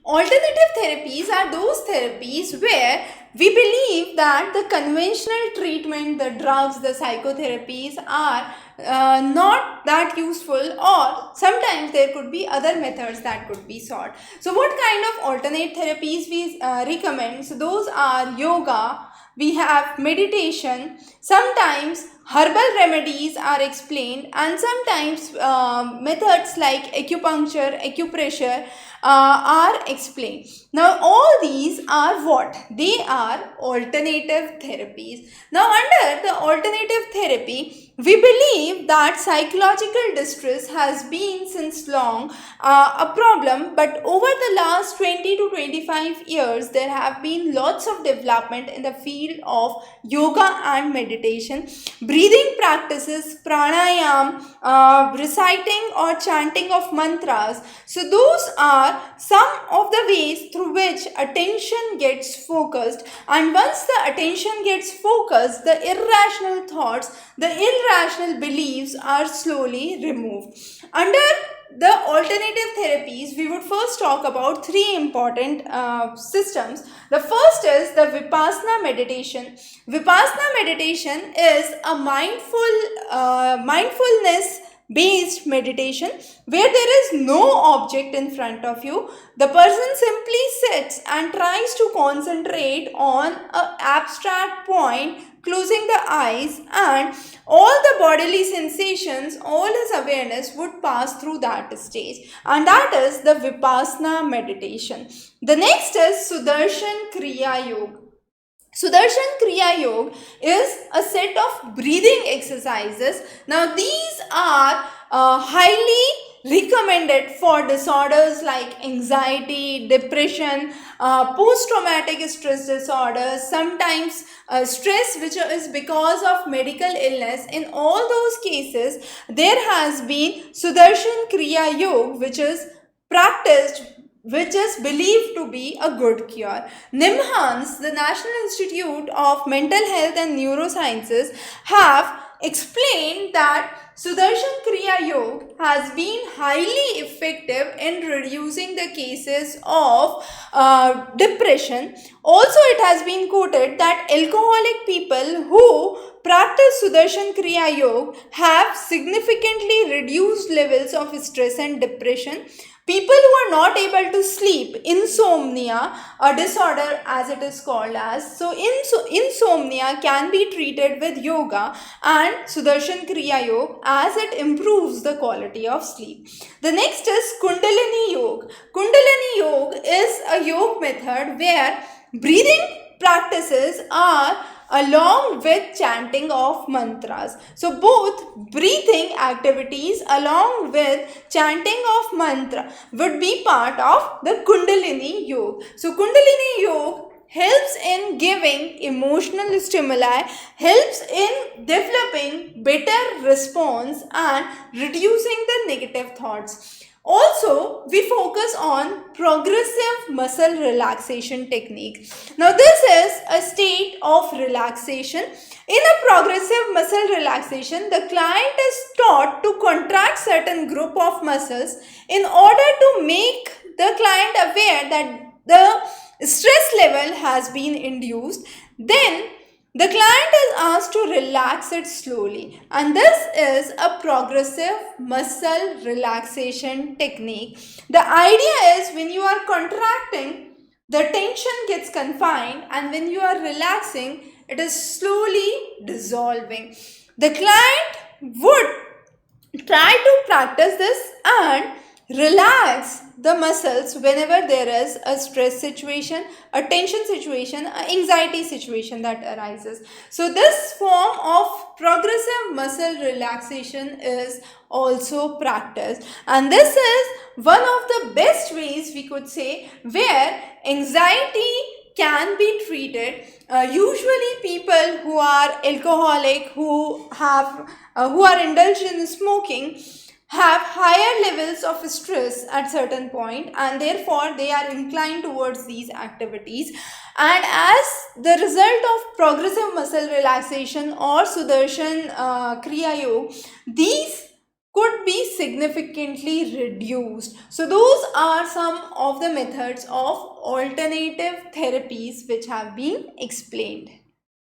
Alternative therapies are those therapies where we believe that the conventional treatment, the drugs, the psychotherapies are not that useful, or sometimes there could be other methods that could be sought. So what kind of alternate therapies we recommend? So those are yoga, we have meditation, sometimes herbal remedies are explained, and sometimes methods like acupuncture, acupressure are explained. Now all these are what? They are alternative therapies. Now under the alternative therapy, we believe that psychological distress has been since long a problem, but over the last 20 to 25 years, there have been lots of development in the field of yoga and meditation, breathing practices, pranayam, reciting or chanting of mantras. So those are some of the ways through which attention gets focused, and once the attention gets focused, the irrational thoughts, the irrational beliefs are slowly removed. Under the alternative therapies, we would first talk about three important systems. The first is the Vipassana meditation. Vipassana meditation is a mindfulness based meditation where there is no object in front of you. The person simply sits and tries to concentrate on an abstract point, closing the eyes, and all the bodily sensations, all his awareness would pass through that stage, and that is the Vipassana meditation. The next is Sudarshan Kriya Yoga. Sudarshan Kriya Yoga is a set of breathing exercises. Now these are highly recommended for disorders like anxiety, depression, post-traumatic stress disorders, sometimes stress which is because of medical illness. In all those cases, there has been Sudarshan Kriya Yoga which is practiced, which is believed to be a good cure. NIMHANS, the National Institute of Mental Health and Neurosciences, have explained that Sudarshan Kriya Yoga has been highly effective in reducing the cases of depression. Also, it has been quoted that alcoholic people who practice Sudarshan Kriya Yoga have significantly reduced levels of stress and depression. People who are not able to sleep, insomnia, a disorder as it is called as, so insomnia can be treated with yoga and Sudarshan Kriya Yoga as it improves the quality of sleep. The next is Kundalini Yoga. Kundalini Yoga is a yoga method where breathing practices are along with chanting of mantras. So both breathing activities along with chanting of mantra would be part of the Kundalini Yoga. So Kundalini Yoga helps in giving emotional stimuli, helps in developing better response and reducing the negative thoughts. Also, we focus on progressive muscle relaxation technique. Now, this is a state of relaxation. In a progressive muscle relaxation, the client is taught to contract certain group of muscles in order to make the client aware that the stress level has been induced. Then the client is asked to relax it slowly, and this is a progressive muscle relaxation technique. The idea is when you are contracting, the tension gets confined, and when you are relaxing, it is slowly dissolving. The client would try to practice this and relax the muscles whenever there is a stress situation, a tension situation, an anxiety situation that arises. So this form of progressive muscle relaxation is also practiced, and this is one of the best ways we could say where anxiety can be treated. Usually people who are alcoholic, who are indulged in smoking, have higher levels of stress at certain point, and therefore they are inclined towards these activities. And as the result of progressive muscle relaxation or Sudarshan Kriya Yoga, these could be significantly reduced. So those are some of the methods of alternative therapies which have been explained.